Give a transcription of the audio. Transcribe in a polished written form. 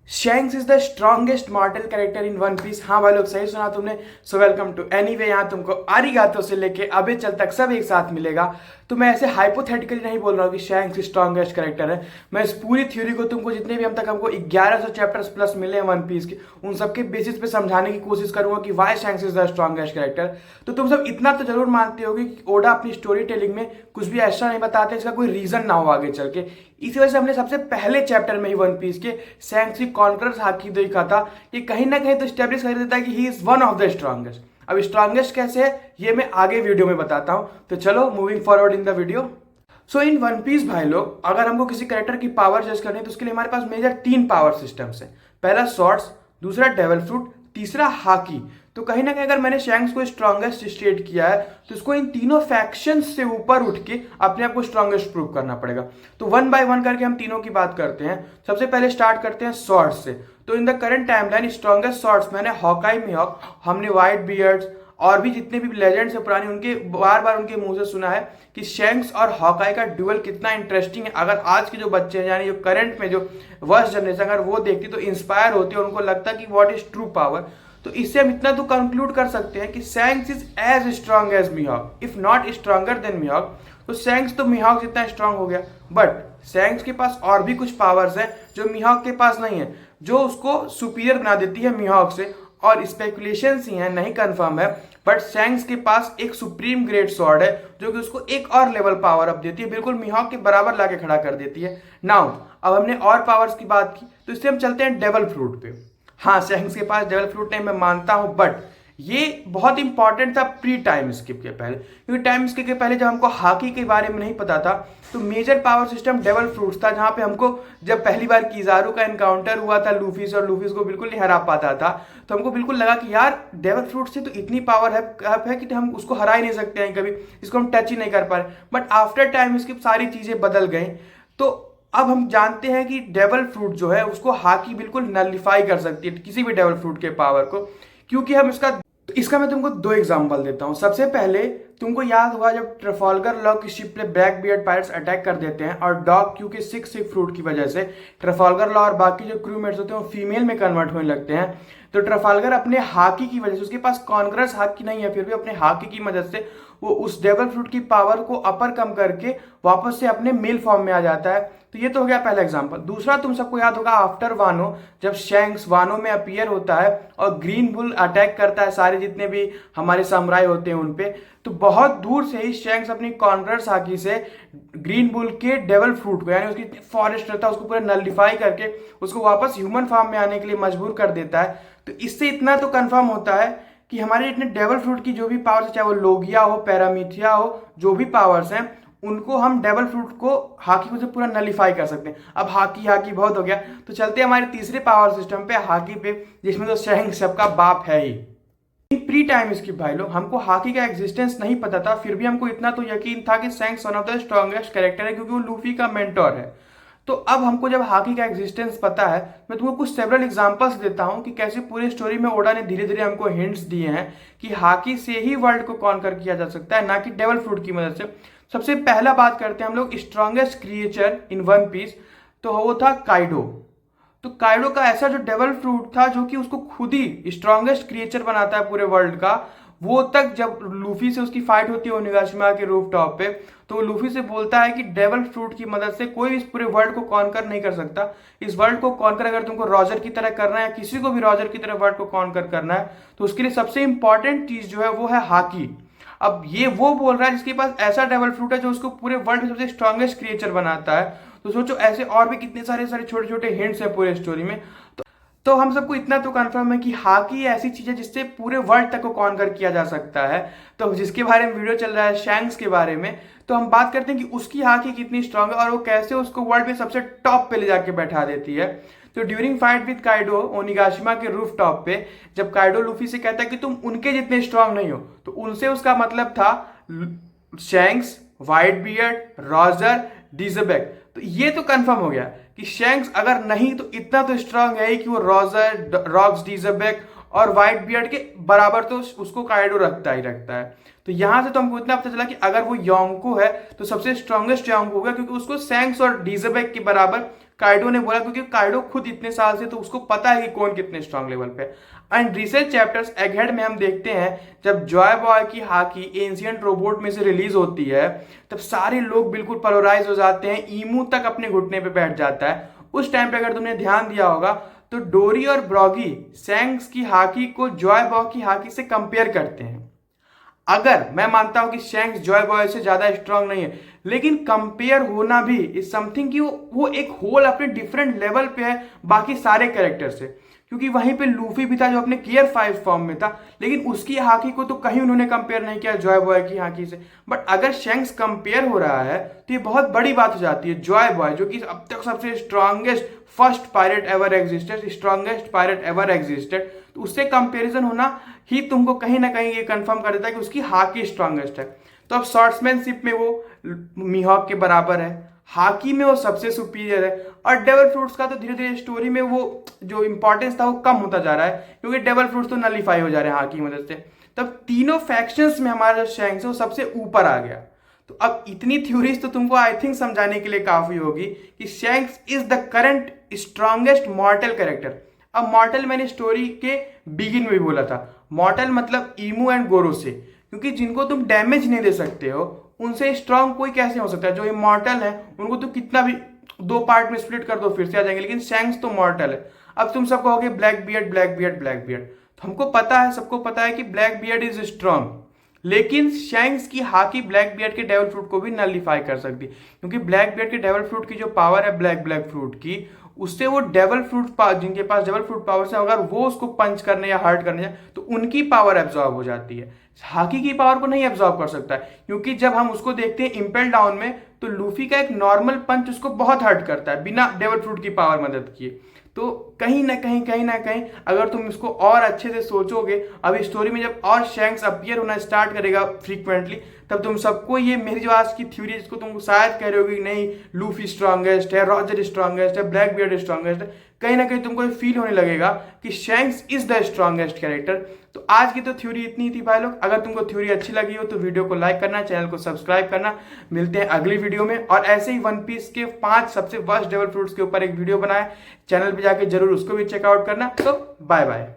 Shanks is the strongest mortal character in One Piece. हाँ भाई लोग, सही सुना तुमने। So welcome to anyway. यहाँ तुमको आरिगातो से लेके अबे चल तक सब एक साथ मिलेगा। तो मैं ऐसे हाइपोथेटिकली नहीं बोल रहा हूँ कि शैंक्स स्ट्रॉन्गेस्ट कैरेक्टर है। मैं इस पूरी थ्योरी को तुमको जितने भी हम तक हमको 1100 चैप्टर्स प्लस मिले हैं वन पीस के, उन सबके बेसिस पे समझाने की कोशिश करूंगा कि why Shanks is the strongest character. तो तुम सब इतना तो जरूर मानते होगे कि ओडा अपनी स्टोरी टेलिंग में कुछ भी ऐसा नहीं बताते इसका कोई रीजन ना हो आगे चल के। इसी वजह से हमने सबसे पहले चैप्टर में ही वन पीस के शैंक्स की कॉन्करर्स हाकी देखा था। ये कहीं ना कहीं तो स्टेब्लिश कर देता है कि he is one of the strongest. अब स्ट्रॉन्गेस्ट कैसे है ये मैं आगे वीडियो में बताता हूं। तो चलो moving forward in the video. So in One Piece भाई लोग, अगर हमको किसी कैरेक्टर की पावर जज करनी है तो उसके लिए हमारे पास मेजर 3 पावर सिस्टम्स है। पहला स्वॉर्ड्स, दूसरा डेवल फ्रूट, तीसरा हाकी। तो कहीं ना कहीं अगर मैंने शैंक्स को स्ट्रॉन्गेस्ट स्टेट किया है तो इसको इन तीनों फैक्शंस से ऊपर उठ के अपने आप को स्ट्रॉन्गेस्ट प्रूव करना पड़ेगा। तो वन बाय वन करके हम तीनों की बात करते हैं। सबसे पहले स्टार्ट करते हैं स्वॉर्ड्स से। तो in the current timeline strongest swordsman है हॉकाई मिहॉक। हमने व्हाइट बियर्ड्स और भी जितने भी लेजेंड्स है पुराने, उनके बार बार उनके मुंह से सुना है कि शैंक्स और हॉकाई का ड्यूअल कितना इंटरेस्टिंग है। अगर आज के जो बच्चे हैं यानी जो करंट में जो वर्स्ट जनरेशन अगर वो देखती तो इंस्पायर होती है, उनको लगता कि व्हाट इज ट्रू पावर। तो इससे हम इतना तो कंक्लूड कर सकते हैं कि Shanks is as strong as Mihawk, if not stronger than Mihawk. तो शैंक्स तो मिहॉक जितना स्ट्रांग हो गया, बट शैंक्स के पास और भी कुछ पावर्स हैं जो मिहॉक के पास नहीं है, जो उसको सुपीरियर बना देती है मिहॉक से। और स्पेकुलेशंस ही हैं, नहीं कंफर्म है, बट शैंक्स के पास एक सुप्रीम ग्रेट स्वॉर्ड है जो कि उसको एक और लेवल पावर अप देती है, बिल्कुल मिहॉक के बराबर लाके खड़ा कर देती है। नाउ अब हमने और पावर्स की बात की तो इससे हम चलते हैं डेवल फ्रूट पे। हाँ, शैंक्स के पास डेवल फ्रूट नहीं, मैं मानता हूं, बट ये बहुत इंपॉर्टेंट था प्री टाइम स्किप के पहले, क्योंकि टाइम स्किप के पहले जब हमको हाकी के बारे में नहीं पता था तो major power system devil fruits था, जहां पे हमको जब पहली बार किजारू का एनकाउंटर हुआ था लूफी से, और लूफी को बिल्कुल नहीं हरा पाता था, तो हमको बिल्कुल लगा कि यार डेवल फ्रूट से तो इतनी पावर है कि हम उसको हरा ही नहीं सकते हैं, कभी इसको हम टच ही नहीं कर पा रहे। बट आफ्टर टाइम स्किप सारी चीजें बदल गई। तो अब हम जानते हैं कि डेवल फ्रूट जो है उसको हाकी बिल्कुल नलिफाई कर सकती है, किसी भी डेवल फ्रूट के पावर को। क्योंकि हम इसका मैं तुमको 2 एग्जांपल देता हूं। सबसे पहले तुमको याद होगा जब ट्रफाल्गर लॉ की शिप पे ब्लैक बियर्ड पायरेट्स अटैक कर देते हैं और डॉग क्यू के सिक फ्रूट की वजह से ट्रफाल्गर लॉ और बाकी जो क्रूमेट्स होते हैं वो फीमेल में कन्वर्ट होने लगते हैं। तो ट्रफाल्गर अपने हाकी की वजह से, उसके पास कॉन्करस हाकी नहीं है, फिर भी अपने हाकी की मदद से वो उस डेवल फ्रूट की पावर को अपर कम करके वापस से अपने मेल फॉर्म में आ जाता है। तो ये तो हो गया पहला एग्जांपल। दूसरा तुम सबको याद होगा आफ्टर वानो, जब शैंक्स वानो में अपीयर होता है और ग्रीन बुल अटैक करता है सारे जितने भी हमारे सामुराई होते हैं उनपे, तो बहुत दूर से ही शैंक्स अपनी कॉन्करस हाकी से ग्रीन बुल के डेवल फ्रूट को, यानी उसकी फॉरेस्ट रहता है उसको पूरा नलिफाई करके उसको वापस ह्यूमन फॉर्म में आने के लिए मजबूर कर देता है। तो इससे इतना तो कंफर्म होता है कि हमारे इतने डेवल फ्रूट की जो भी पावर्स, चाहे वो लोगिया हो, पैरामीथिया हो, जो भी पावर्स हैं उनको हम डेवल फ्रूट को हाकी को से पूरा नलिफाई कर सकते हैं। अब हाकी हाकी बहुत हो गया, तो चलते हैं हमारे तीसरे पावर सिस्टम पे, हाकी पे, जिसमें तो शैंक्स सबका बाप है ही। प्री टाइम स्किप भाई लोग, हमको हाकी का एग्जिस्टेंस नहीं पता था, फिर भी हमको इतना तो यकीन था कि shanks one of the strongest character है क्योंकि वो लूफी का मेंटोर है। तो अब हमको जब हाकी का एग्जिस्टेंस पता है, मैं तुमको कुछ सेवरल एग्जांपल्स देता हूं कि कैसे पूरी स्टोरी में ओडा ने धीरे धीरे हमको हिंट्स दिए हैं कि हाकी से ही वर्ल्ड को कॉन्कर किया जा सकता है, ना कि डेवल फ्रूट की मदद से। सबसे पहला बात करते हैं हम लोग strongest creature in One Piece, तो वो था काइडो। तो काइडो का ऐसा जो डेवल फ्रूट था जो कि उसको खुद ही स्ट्रॉन्गेस्ट क्रिएचर बनाता है पूरे वर्ल्ड का, वो तक जब लूफी से उसकी फाइट होती है ओनिगाशिमा के रूफ टॉप पे, तो लूफी से बोलता है कि डेवल फ्रूट की मदद से कोई भी इस पूरे वर्ल्ड को कॉन्कर नहीं कर सकता। इस वर्ल्ड को कॉन्कर अगर तुमको रॉजर की तरह करना है, किसी को भी रॉजर की तरह वर्ल्ड को कॉन्कर करना है, तो उसके लिए सबसे इंपॉर्टेंट चीज जो है वो है हाकी। अब ये वो बोल रहा है जिसके पास ऐसा डेवल फ्रूट है जो उसको पूरे वर्ल्ड में सबसे स्ट्रॉन्गेस्ट क्रिएचर बनाता है। तो सोचो ऐसे और भी कितने सारे सारे छोटे छोटे हिंट्स है पूरे स्टोरी में। तो हम सबको इतना तो कंफर्म है कि हाकी ऐसी चीज है जिससे पूरे वर्ल्ड तक को कॉन्कर किया जा सकता है। तो जिसके बारे में वीडियो चल रहा है शैंक्स के बारे में, तो हम बात करते हैं कि उसकी हाकी कितनी स्ट्रांग है और वो कैसे उसको वर्ल्ड में सबसे टॉप पे ले जाके बैठा देती है। तो ड्यूरिंग फाइट विद काइडो ओनिगाशिमा के रूफ टॉप पे, जब काइडो लूफी से कहता है कि तुम उनके जितने स्ट्रांग नहीं हो, तो उनसे उसका मतलब था शैंक्स, व्हाइट बियर्ड, रॉजर, डीजबेक। तो ये तो कंफर्म हो गया कि शैंक्स अगर नहीं तो इतना तो स्ट्रांग है ही कि वो रॉजर, रॉक्स, डीजबेक और व्हाइट बियर्ड के बराबर तो उसको काइडो रखता ही रखता है। तो यहां से तो हमको इतना पता चला कि अगर वो योंको है तो सबसे स्ट्रॉन्गेस्ट योंको होगा, क्योंकि उसको शैंक्स और डीजबेक के बराबर काइडो ने बोला, क्योंकि काइडो खुद इतने साल से, तो उसको पता है कि कौन कितने स्ट्रांग लेवल पे है। एंड रिसेंट चैप्टर्स एगहेड में हम देखते हैं जब जॉय बॉय की हाकी एंशिएंट रोबोट में से रिलीज होती है, तब सारे लोग बिल्कुल पोलराइज हो जाते हैं, ईमू तक अपने घुटने पे बैठ जाता है। उस टाइम पे अगर तुमने ध्यान दिया होगा तो डोरी और ब्रॉगी शैंक्स की हाकी को जॉय बॉय की हाकी से कंपेयर करते हैं। अगर मैं मानता हूं कि शैंक्स जॉय बॉय से ज्यादा स्ट्रांग नहीं है, लेकिन कंपेयर होना भी इज समथिंग कि वो एक होल अपने डिफरेंट लेवल पे है बाकी सारे कैरेक्टर से। क्योंकि वहीं पे लूफी भी था जो अपने गियर 5 फॉर्म में था, लेकिन उसकी हाकी को तो कहीं उन्होंने कंपेयर नहीं किया जॉय बॉय की हाकी से। बट अगर शैंक्स कंपेयर हो रहा है तो ये बहुत बड़ी बात हो जाती है। जॉय बॉय जो कि अब तक सबसे strongest first pirate ever existed, strongest pirate ever existed, तो उससे कंपेरिजन होना ही तुमको कहीं ना कहीं ये कंफर्म कर देता है कि उसकी हाकी स्ट्रांगेस्ट है। तो अब शॉर्ट्समैनशिप में वो मीहॉक के बराबर है, हाकी में वो सबसे सुपीरियर है, और डेवल फ्रूट्स का तो धीरे धीरे स्टोरी में वो जो इंपॉर्टेंस था वो कम होता जा रहा है, क्योंकि डेवल फ्रूट्स तो नलीफाई हो जा रहे हैं हाकी की मदद से। तब तीनों फैक्शंस में हमारा जो शैंक्स है वो सबसे ऊपर आ गया। तो अब इतनी थ्योरीज तो तुमको आई थिंक समझाने के लिए काफी होगी कि Shanks is the current strongest मॉर्टल character. अब मॉर्टल मैंने स्टोरी के बिगिन में भी बोला था, मॉर्टल मतलब ईमू एंड गोरो से, क्योंकि जिनको तुम डैमेज नहीं दे सकते हो उनसे स्ट्रांग कोई कैसे हो सकता है। जो इमॉर्टल है उनको तो कितना भी 2 पार्ट में स्प्लिट कर दो फिर से आ जाएंगे, लेकिन शैंक्स तो मॉर्टल है। अब तुम सब कहोगे black beard black beard black beard, तो हमको पता है, सबको पता है कि ब्लैक बियर्ड इज स्ट्रांग, लेकिन शैंक्स की हाकी ब्लैक बियर्ड के डेवल फ्रूट को भी नलिफाई कर सकती, क्योंकि ब्लैक बियर्ड के डेवल फ्रूट की जो पावर है ब्लैक फ्रूट की, उससे वो डेवल फ्रूट जिनके पास डेवल फ्रूट पावर से अगर वो उसको पंच करने या हर्ट करने जाए तो उनकी पावर एब्जॉर्ब हो जाती है। हाकी की पावर को नहीं एब्जॉर्ब कर सकता है, क्योंकि जब हम उसको देखते हैं इंपेल डाउन में तो लूफी का एक नॉर्मल पंच उसको बहुत हर्ट करता है बिना डेवल फ्रूट की पावर मदद किए। तो कहीं ना कहीं अगर तुम इसको और अच्छे से सोचोगे, अभी स्टोरी में जब और शैंक्स अपीयर होना स्टार्ट करेगा फ्रीक्वेंटली, तब तुम सबको ये मेरी जो आज की थ्योरी जिसको तुम शायद कह रहे हो कि नहीं लूफी स्ट्रांगेस्ट है, रॉजर स्ट्रांगेस्ट है, ब्लैक बियर्ड स्ट्रांगेस्ट है, कहीं ना कहीं तुमको फील होने लगेगा कि Shanks is the strongest character. तो आज की तो थ्योरी इतनी थी भाई लोग। अगर तुमको थ्योरी अच्छी लगी हो तो वीडियो को लाइक करना, चैनल को सब्सक्राइब करना। मिलते हैं अगली वीडियो में, और ऐसे ही वन पीस के 5 सबसे वर्स्ट डेवल फ्रूट्स के ऊपर एक वीडियो बनाए, चैनल पे जाके जरूर उसको भी चेकआउट करना। तो बाय बाय।